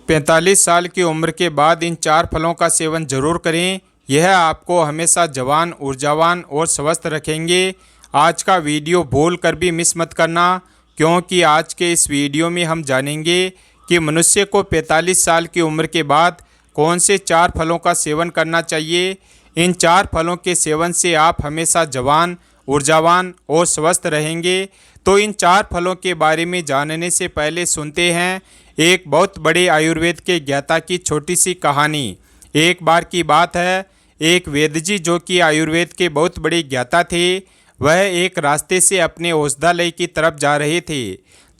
45 साल की उम्र के बाद इन 4 फलों का सेवन जरूर करें। यह आपको हमेशा जवान, ऊर्जावान और स्वस्थ रखेंगे। आज का वीडियो भूल कर भी मिस मत करना, क्योंकि आज के इस वीडियो में हम जानेंगे कि मनुष्य को 45 साल की उम्र के बाद कौन से 4 फलों का सेवन करना चाहिए। इन 4 फलों के सेवन से आप हमेशा जवान, ऊर्जावान और स्वस्थ रहेंगे। तो इन 4 फलों के बारे में जानने से पहले सुनते हैं एक बहुत बड़े आयुर्वेद के ज्ञाता की छोटी सी कहानी। एक बार की बात है, एक वेद जी जो कि आयुर्वेद के बहुत बड़े ज्ञाता थे, वह एक रास्ते से अपने औषधालय की तरफ जा रहे थे।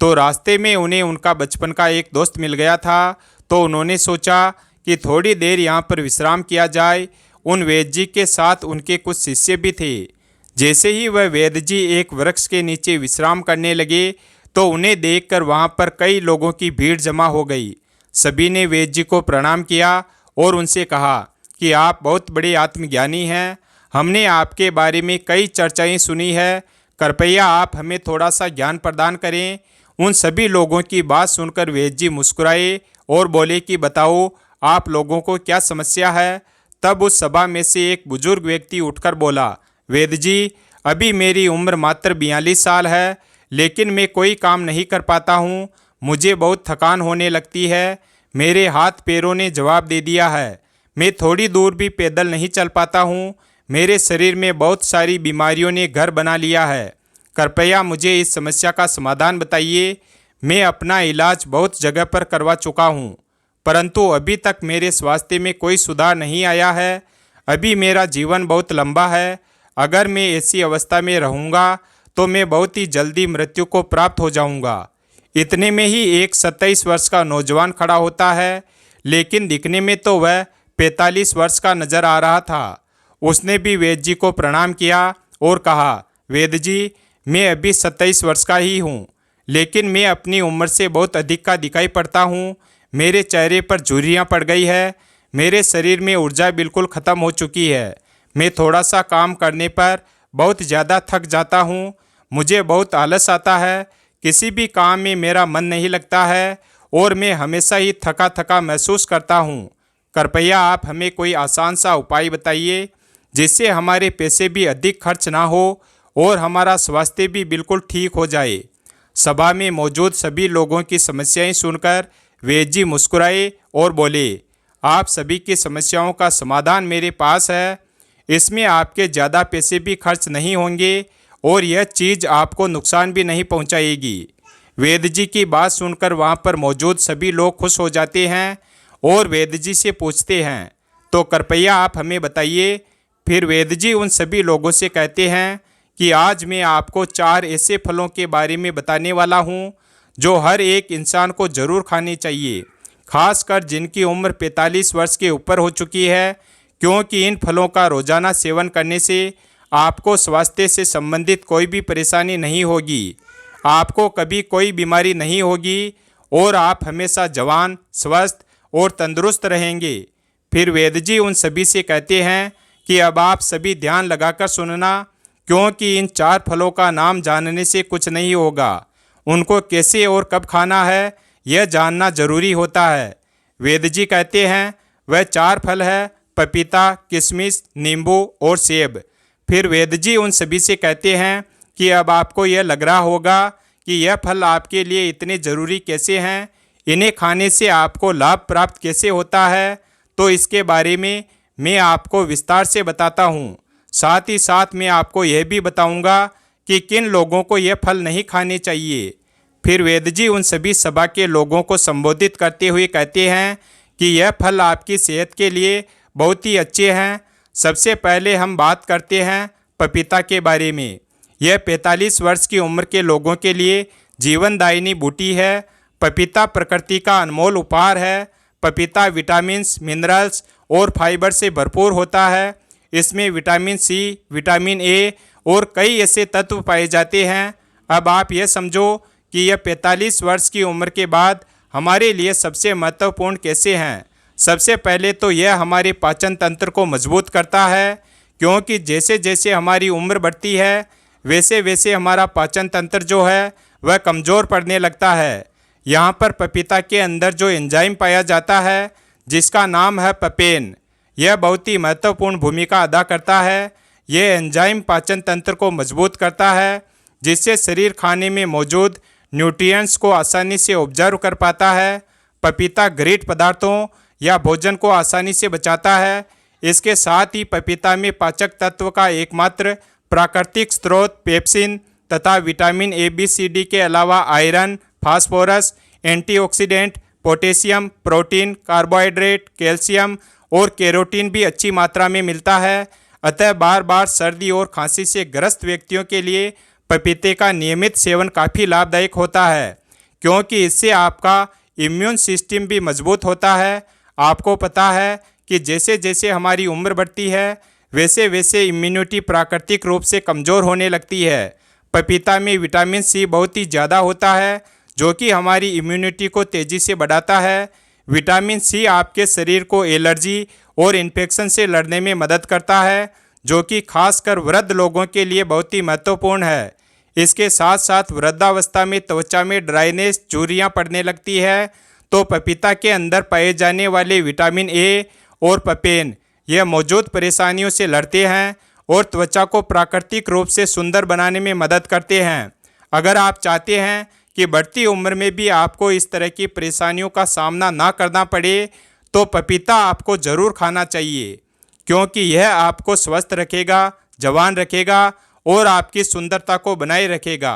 तो रास्ते में उन्हें उनका बचपन का एक दोस्त मिल गया था। तो उन्होंने सोचा कि थोड़ी देर यहाँ पर विश्राम किया जाए। उन वेद जी के साथ उनके कुछ शिष्य भी थे। जैसे ही वह वेद जी एक वृक्ष के नीचे विश्राम करने लगे तो उन्हें देखकर वहां पर कई लोगों की भीड़ जमा हो गई। सभी ने वेद जी को प्रणाम किया और उनसे कहा कि आप बहुत बड़े आत्मज्ञानी हैं। हमने आपके बारे में कई चर्चाएं सुनी है, कृपया आप हमें थोड़ा सा ज्ञान प्रदान करें। उन सभी लोगों की बात सुनकर वेद जी मुस्कुराए और बोले कि बताओ आप लोगों को क्या समस्या है। तब उस सभा में से एक बुजुर्ग व्यक्ति उठकर बोला, वेद जी, अभी मेरी उम्र मात्र 42 साल है, लेकिन मैं कोई काम नहीं कर पाता हूँ। मुझे बहुत थकान होने लगती है। मेरे हाथ पैरों ने जवाब दे दिया है। मैं थोड़ी दूर भी पैदल नहीं चल पाता हूँ। मेरे शरीर में बहुत सारी बीमारियों ने घर बना लिया है। कृपया मुझे इस समस्या का समाधान बताइए। मैं अपना इलाज बहुत जगह पर करवा चुका हूँ, परंतु अभी तक मेरे स्वास्थ्य में कोई सुधार नहीं आया है। अभी मेरा जीवन बहुत लंबा है। अगर मैं ऐसी अवस्था में रहूँगा तो मैं बहुत ही जल्दी मृत्यु को प्राप्त हो जाऊंगा। इतने में ही एक 27 वर्ष का नौजवान खड़ा होता है, लेकिन दिखने में तो वह 45 वर्ष का नजर आ रहा था। उसने भी वेद जी को प्रणाम किया और कहा, वेद जी, मैं अभी 27 वर्ष का ही हूँ, लेकिन मैं अपनी उम्र से बहुत अधिक का दिखाई पड़ता हूँ। मेरे चेहरे पर झुर्रियाँ पड़ गई है। मेरे शरीर में ऊर्जा बिल्कुल ख़त्म हो चुकी है। मैं थोड़ा सा काम करने पर बहुत ज़्यादा थक जाता हूँ। मुझे बहुत आलस आता है। किसी भी काम में मेरा मन नहीं लगता है और मैं हमेशा ही थका थका महसूस करता हूँ। कृपया आप हमें कोई आसान सा उपाय बताइए जिससे हमारे पैसे भी अधिक खर्च ना हो और हमारा स्वास्थ्य भी बिल्कुल ठीक हो जाए। सभा में मौजूद सभी लोगों की समस्याएं सुनकर वेद जी मुस्कुराए और बोले, आप सभी की समस्याओं का समाधान मेरे पास है। इसमें आपके ज़्यादा पैसे भी खर्च नहीं होंगे और यह चीज़ आपको नुकसान भी नहीं पहुंचाएगी। वेद जी की बात सुनकर वहां पर मौजूद सभी लोग खुश हो जाते हैं और वेद जी से पूछते हैं, तो कृपया आप हमें बताइए। फिर वेद जी उन सभी लोगों से कहते हैं कि आज मैं आपको 4 ऐसे फलों के बारे में बताने वाला हूं जो हर एक इंसान को ज़रूर खाने चाहिए, खासकर जिनकी उम्र 45 वर्ष के ऊपर हो चुकी है, क्योंकि इन फलों का रोज़ाना सेवन करने से आपको स्वास्थ्य से संबंधित कोई भी परेशानी नहीं होगी। आपको कभी कोई बीमारी नहीं होगी और आप हमेशा जवान, स्वस्थ और तंदुरुस्त रहेंगे। फिर वेद जी उन सभी से कहते हैं कि अब आप सभी ध्यान लगाकर सुनना, क्योंकि इन 4 फलों का नाम जानने से कुछ नहीं होगा। उनको कैसे और कब खाना है यह जानना जरूरी होता है। वेद जी कहते हैं वह 4 फल है, पपीता, किशमिश, नींबू और सेब। फिर वेद जी उन सभी से कहते हैं कि अब आपको यह लग रहा होगा कि यह फल आपके लिए इतने ज़रूरी कैसे हैं, इन्हें खाने से आपको लाभ प्राप्त कैसे होता है। तो इसके बारे में मैं आपको विस्तार से बताता हूँ। साथ ही साथ मैं आपको यह भी बताऊँगा कि किन लोगों को यह फल नहीं खाने चाहिए। फिर वेद जी उन सभी सभा के लोगों को संबोधित करते हुए कहते हैं कि यह फल आपकी सेहत के लिए बहुत ही अच्छे हैं। सबसे पहले हम बात करते हैं पपीता के बारे में। यह 45 वर्ष की उम्र के लोगों के लिए जीवनदायिनी बूटी है। पपीता प्रकृति का अनमोल उपहार है। पपीता विटामिन्स, मिनरल्स और फाइबर से भरपूर होता है। इसमें विटामिन सी, विटामिन ए और कई ऐसे तत्व पाए जाते हैं। अब आप यह समझो कि यह 45 वर्ष की उम्र के बाद हमारे लिए सबसे महत्वपूर्ण कैसे हैं। सबसे पहले तो यह हमारे पाचन तंत्र को मजबूत करता है, क्योंकि जैसे जैसे हमारी उम्र बढ़ती है वैसे वैसे हमारा पाचन तंत्र जो है वह कमज़ोर पड़ने लगता है। यहाँ पर पपीता के अंदर जो एंजाइम पाया जाता है जिसका नाम है पपेन, यह बहुत ही महत्वपूर्ण भूमिका अदा करता है। यह एंजाइम पाचन तंत्र को मजबूत करता है, जिससे शरीर खाने में मौजूद न्यूट्रिएंट्स को आसानी से ऑब्जर्व कर पाता है। पपीता घृत पदार्थों या भोजन को आसानी से बचाता है। इसके साथ ही पपीता में पाचक तत्व का एकमात्र प्राकृतिक स्रोत पेप्सिन तथा vitamin A B C D के अलावा iron, phosphorus, antioxidant, potassium, protein, carbohydrate, calcium और कैरोटीन भी अच्छी मात्रा में मिलता है। अतः बार बार सर्दी और खांसी से ग्रस्त व्यक्तियों के लिए पपीते का नियमित सेवन काफ़ी लाभदायक होता है, क्योंकि इससे आपका इम्यून सिस्टम भी मजबूत होता है। आपको पता है कि जैसे जैसे हमारी उम्र बढ़ती है वैसे वैसे इम्यूनिटी प्राकृतिक रूप से कमज़ोर होने लगती है। पपीता में विटामिन सी बहुत ही ज़्यादा होता है, जो कि हमारी इम्यूनिटी को तेज़ी से बढ़ाता है। विटामिन सी आपके शरीर को एलर्जी और इन्फेक्शन से लड़ने में मदद करता है, जो कि खासकर वृद्ध लोगों के लिए बहुत ही महत्वपूर्ण है। इसके साथ साथ वृद्धावस्था में त्वचा में ड्राइनेस, झुर्रियाँ पड़ने लगती है, तो पपीता के अंदर पाए जाने वाले विटामिन ए और पपेन यह मौजूद परेशानियों से लड़ते हैं और त्वचा को प्राकृतिक रूप से सुंदर बनाने में मदद करते हैं। अगर आप चाहते हैं कि बढ़ती उम्र में भी आपको इस तरह की परेशानियों का सामना ना करना पड़े, तो पपीता आपको ज़रूर खाना चाहिए, क्योंकि यह आपको स्वस्थ रखेगा, जवान रखेगा और आपकी सुंदरता को बनाए रखेगा।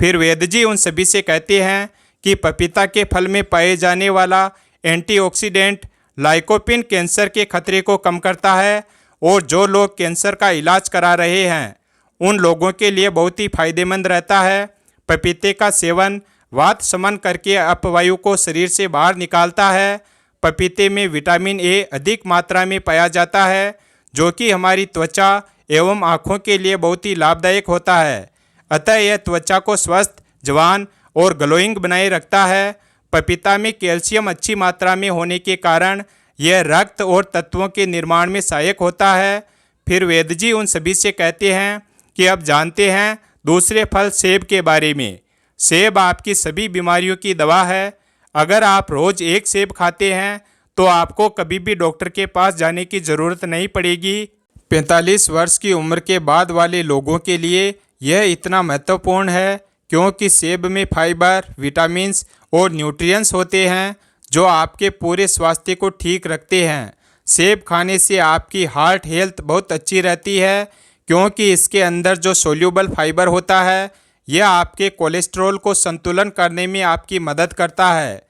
फिर वैद्य जी उन सभी से कहते हैं कि पपीता के फल में पाए जाने वाला एंटीऑक्सीडेंट लाइकोपिन कैंसर के खतरे को कम करता है, और जो लोग कैंसर का इलाज करा रहे हैं उन लोगों के लिए बहुत ही फायदेमंद रहता है। पपीते का सेवन वात शमन करके अपवायु को शरीर से बाहर निकालता है। पपीते में विटामिन ए अधिक मात्रा में पाया जाता है, जो कि हमारी त्वचा एवं आँखों के लिए बहुत ही लाभदायक होता है। अतः यह त्वचा को स्वस्थ, जवान और ग्लोइंग बनाए रखता है। पपीता में कैल्शियम अच्छी मात्रा में होने के कारण यह रक्त और तत्वों के निर्माण में सहायक होता है। फिर वैद्य जी उन सभी से कहते हैं कि अब जानते हैं दूसरे फल सेब के बारे में। सेब आपकी सभी बीमारियों की दवा है। अगर आप रोज़ एक सेब खाते हैं तो आपको कभी भी डॉक्टर के पास जाने की ज़रूरत नहीं पड़ेगी। 45 वर्ष की उम्र के बाद वाले लोगों के लिए यह इतना महत्वपूर्ण है, क्योंकि सेब में फाइबर, विटामिन्स और न्यूट्रिएंट्स होते हैं जो आपके पूरे स्वास्थ्य को ठीक रखते हैं। सेब खाने से आपकी हार्ट हेल्थ बहुत अच्छी रहती है, क्योंकि इसके अंदर जो सोल्यूबल फाइबर होता है यह आपके कोलेस्ट्रॉल को संतुलन करने में आपकी मदद करता है,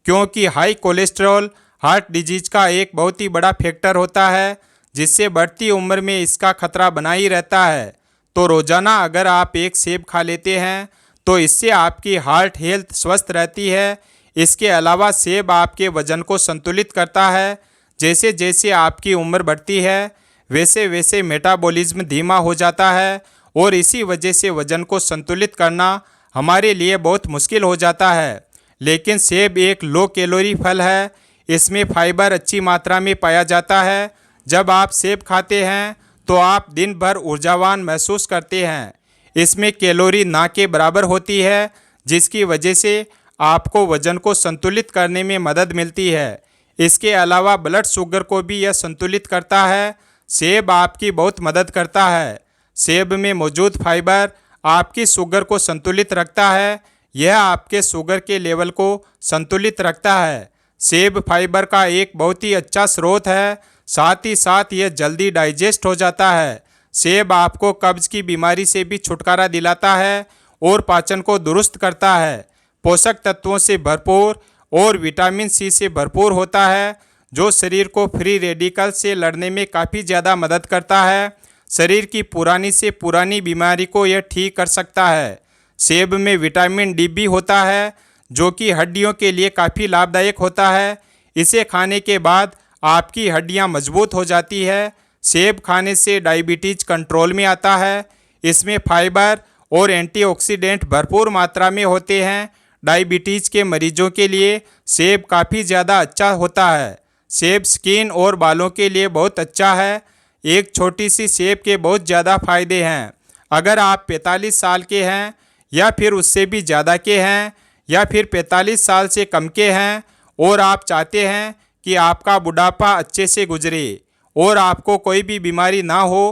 क्योंकि हाई कोलेस्ट्रॉल हार्ट डिजीज का एक बहुत ही बड़ा फैक्टर होता है, जिससे बढ़ती उम्र में इसका खतरा बना ही रहता है। तो रोज़ाना अगर आप एक सेब खा लेते हैं तो इससे आपकी हार्ट हेल्थ स्वस्थ रहती है। इसके अलावा सेब आपके वज़न को संतुलित करता है। जैसे जैसे आपकी उम्र बढ़ती है वैसे वैसे मेटाबॉलिज्म धीमा हो जाता है, और इसी वजह से वज़न को संतुलित करना हमारे लिए बहुत मुश्किल हो जाता है। लेकिन सेब एक लो कैलोरी फल है, इसमें फाइबर अच्छी मात्रा में पाया जाता है। जब आप सेब खाते हैं तो आप दिन भर ऊर्जावान महसूस करते हैं। इसमें कैलोरी ना के बराबर होती है, जिसकी वजह से आपको वज़न को संतुलित करने में मदद मिलती है। इसके अलावा ब्लड शुगर को भी यह संतुलित करता है। सेब आपकी बहुत मदद करता है। सेब में मौजूद फाइबर आपकी शुगर को संतुलित रखता है। यह आपके शुगर के लेवल को संतुलित रखता है। सेब फाइबर का एक बहुत ही अच्छा स्रोत है, साथ ही साथ यह जल्दी डाइजेस्ट हो जाता है। सेब आपको कब्ज की बीमारी से भी छुटकारा दिलाता है और पाचन को दुरुस्त करता है। पोषक तत्वों से भरपूर और विटामिन सी से भरपूर होता है, जो शरीर को फ्री रेडिकल से लड़ने में काफ़ी ज़्यादा मदद करता है। शरीर की पुरानी से पुरानी बीमारी को यह ठीक कर सकता है। सेब में विटामिन डी भी होता है, जो कि हड्डियों के लिए काफ़ी लाभदायक होता है। इसे खाने के बाद आपकी हड्डियां मजबूत हो जाती है। सेब खाने से डायबिटीज़ कंट्रोल में आता है। इसमें फाइबर और एंटीऑक्सीडेंट भरपूर मात्रा में होते हैं। डायबिटीज़ के मरीजों के लिए सेब काफ़ी ज़्यादा अच्छा होता है। सेब स्किन और बालों के लिए बहुत अच्छा है। एक छोटी सी सेब के बहुत ज़्यादा फ़ायदे हैं। अगर आप 45 साल के हैं या फिर उससे भी ज़्यादा के हैं, या फिर 45 साल से कम के हैं और आप चाहते हैं कि आपका बुढ़ापा अच्छे से गुजरे और आपको कोई भी बीमारी ना हो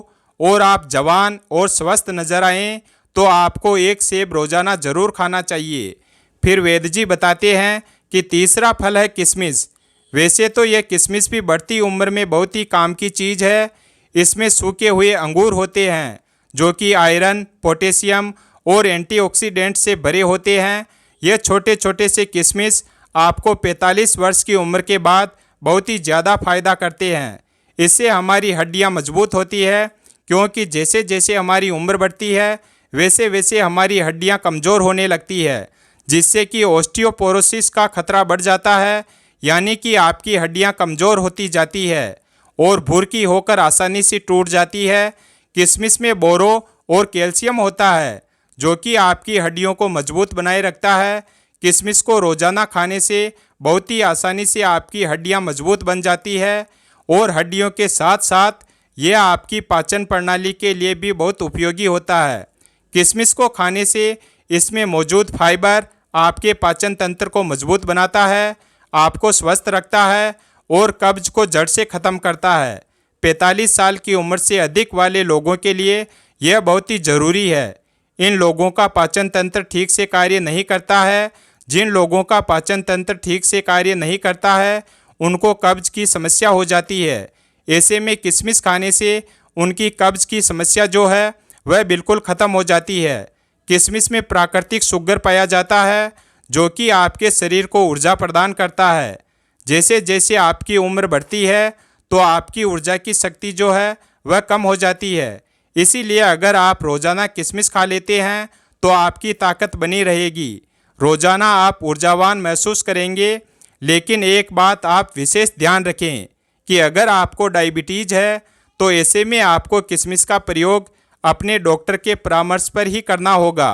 और आप जवान और स्वस्थ नजर आएं, तो आपको एक सेब रोजाना जरूर खाना चाहिए। फिर वैद्य जी बताते हैं कि तीसरा फल है किशमिश। वैसे तो यह किशमिश भी बढ़ती उम्र में बहुत ही काम की चीज़ है। इसमें सूखे हुए अंगूर होते हैं जो कि आयरन, पोटेशियम और एंटीऑक्सीडेंट से भरे होते हैं। यह छोटे छोटे से किशमिश आपको 45 वर्ष की उम्र के बाद बहुत ही ज़्यादा फायदा करते हैं। इससे हमारी हड्डियां मजबूत होती है, क्योंकि जैसे जैसे हमारी उम्र बढ़ती है वैसे वैसे हमारी हड्डियां कमज़ोर होने लगती है, जिससे कि ऑस्टियोपोरोसिस का खतरा बढ़ जाता है, यानी कि आपकी हड्डियां कमज़ोर होती जाती है और भूरकी होकर आसानी से टूट जाती है। किशमिश में बोरो और कैल्शियम होता है जो कि आपकी हड्डियों को मजबूत बनाए रखता है। किशमिश को रोज़ाना खाने से बहुत ही आसानी से आपकी हड्डियां मजबूत बन जाती है और हड्डियों के साथ साथ यह आपकी पाचन प्रणाली के लिए भी बहुत उपयोगी होता है। किशमिश को खाने से इसमें मौजूद फाइबर आपके पाचन तंत्र को मजबूत बनाता है, आपको स्वस्थ रखता है और कब्ज को जड़ से ख़त्म करता है। 45 साल की उम्र से अधिक वाले लोगों के लिए यह बहुत ही ज़रूरी है। इन लोगों का पाचन तंत्र ठीक से कार्य नहीं करता है। जिन लोगों का पाचन तंत्र ठीक से कार्य नहीं करता है उनको कब्ज की समस्या हो जाती है। ऐसे में किशमिश खाने से उनकी कब्ज की समस्या जो है वह बिल्कुल ख़त्म हो जाती है। किशमिश में प्राकृतिक शुगर पाया जाता है जो कि आपके शरीर को ऊर्जा प्रदान करता है। जैसे जैसे आपकी उम्र बढ़ती है तो आपकी ऊर्जा की शक्ति जो है वह कम हो जाती है। इसीलिए अगर आप रोज़ाना किशमिश खा लेते हैं तो आपकी ताकत बनी रहेगी, रोज़ाना आप ऊर्जावान महसूस करेंगे। लेकिन एक बात आप विशेष ध्यान रखें कि अगर आपको डायबिटीज़ है तो ऐसे में आपको किशमिश का प्रयोग अपने डॉक्टर के परामर्श पर ही करना होगा,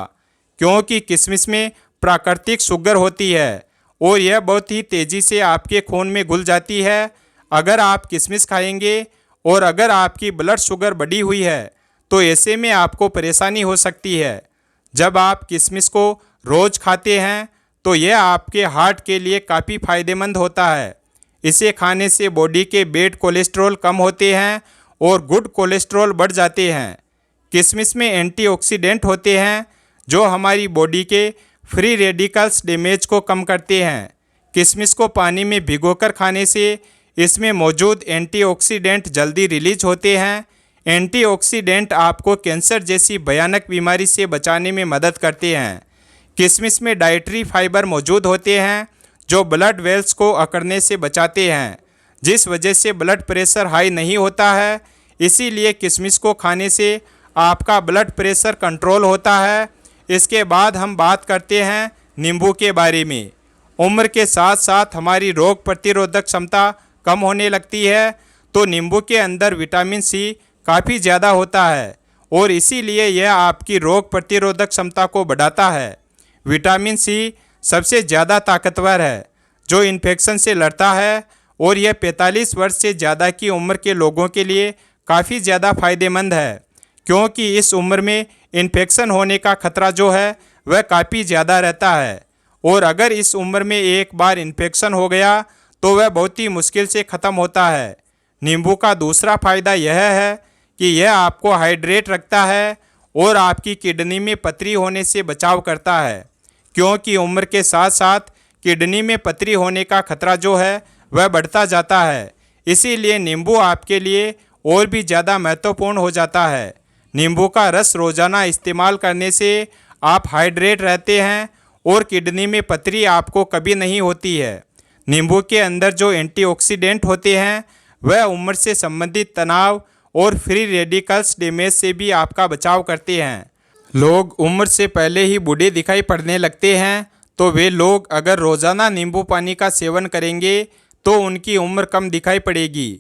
क्योंकि किशमिश में प्राकृतिक शुगर होती है और यह बहुत ही तेज़ी से आपके खून में घुल जाती है। अगर आप किशमिश खाएंगे और अगर आपकी ब्लड शुगर बढ़ी हुई है तो ऐसे में आपको परेशानी हो सकती है। जब आप किशमिश को रोज़ खाते हैं तो यह आपके हार्ट के लिए काफ़ी फायदेमंद होता है। इसे खाने से बॉडी के बैड कोलेस्ट्रॉल कम होते हैं और गुड कोलेस्ट्रॉल बढ़ जाते हैं। किशमिश में एंटीऑक्सीडेंट होते हैं जो हमारी बॉडी के फ्री रेडिकल्स डैमेज को कम करते हैं। किशमिश को पानी में भिगोकर खाने से इसमें मौजूद एंटीऑक्सीडेंट जल्दी रिलीज होते हैं। एंटीऑक्सीडेंट आपको कैंसर जैसी भयानक बीमारी से बचाने में मदद करते हैं। किशमिश में डाइटरी फाइबर मौजूद होते हैं जो ब्लड वेल्स को अकड़ने से बचाते हैं, जिस वजह से ब्लड प्रेशर हाई नहीं होता है। इसीलिए किशमिश को खाने से आपका ब्लड प्रेशर कंट्रोल होता है। इसके बाद हम बात करते हैं नींबू के बारे में। उम्र के साथ साथ हमारी रोग प्रतिरोधक क्षमता कम होने लगती है, तो नींबू के अंदर विटामिन सी काफ़ी ज़्यादा होता है और इसीलिए यह आपकी रोग प्रतिरोधक क्षमता को बढ़ाता है। विटामिन सी सबसे ज़्यादा ताकतवर है जो इन्फेक्शन से लड़ता है और यह 45 वर्ष से ज़्यादा की उम्र के लोगों के लिए काफ़ी ज़्यादा फायदेमंद है, क्योंकि इस उम्र में इन्फेक्शन होने का खतरा जो है वह काफ़ी ज़्यादा रहता है और अगर इस उम्र में एक बार इन्फेक्शन हो गया तो वह बहुत ही मुश्किल से ख़त्म होता है। नींबू का दूसरा फ़ायदा यह है कि यह आपको हाइड्रेट रखता है और आपकी किडनी में पथरी होने से बचाव करता है, क्योंकि उम्र के साथ साथ किडनी में पथरी होने का खतरा जो है वह बढ़ता जाता है। इसीलिए नींबू आपके लिए और भी ज़्यादा महत्वपूर्ण हो जाता है। नींबू का रस रोज़ाना इस्तेमाल करने से आप हाइड्रेट रहते हैं और किडनी में पथरी आपको कभी नहीं होती है। नींबू के अंदर जो एंटीऑक्सीडेंट होते हैं वह उम्र से संबंधित तनाव और फ्री रेडिकल्स डैमेज से भी आपका बचाव करते हैं। लोग उम्र से पहले ही बूढ़े दिखाई पड़ने लगते हैं, तो वे लोग अगर रोज़ाना नींबू पानी का सेवन करेंगे तो उनकी उम्र कम दिखाई पड़ेगी,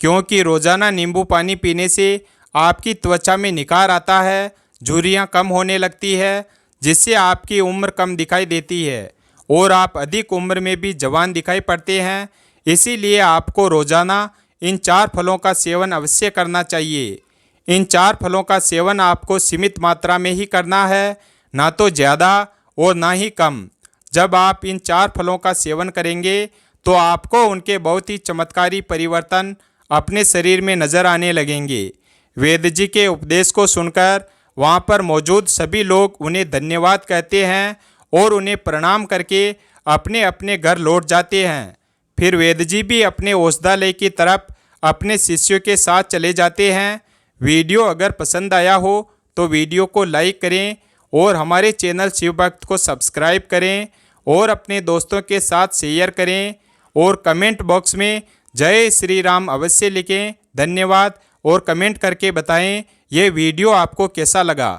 क्योंकि रोज़ाना नींबू पानी पीने से आपकी त्वचा में निखार आता है, झुर्रियाँ कम होने लगती है, जिससे आपकी उम्र कम दिखाई देती है और आप अधिक उम्र में भी जवान दिखाई पड़ते हैं। इसीलिए आपको रोज़ाना इन 4 फलों का सेवन अवश्य करना चाहिए। इन 4 फलों का सेवन आपको सीमित मात्रा में ही करना है, ना तो ज़्यादा और ना ही कम। जब आप इन 4 फलों का सेवन करेंगे तो आपको उनके बहुत ही चमत्कारी परिवर्तन अपने शरीर में नजर आने लगेंगे। वेद जी के उपदेश को सुनकर वहाँ पर मौजूद सभी लोग उन्हें धन्यवाद कहते हैं और उन्हें प्रणाम करके अपने अपने घर लौट जाते हैं। फिर वेद जी भी अपने औषधालय की तरफ अपने शिष्यों के साथ चले जाते हैं। वीडियो अगर पसंद आया हो तो वीडियो को लाइक करें और हमारे चैनल शिव भक्त को सब्सक्राइब करें और अपने दोस्तों के साथ शेयर करें और कमेंट बॉक्स में जय श्री राम अवश्य लिखें। धन्यवाद और कमेंट करके बताएं ये वीडियो आपको कैसा लगा।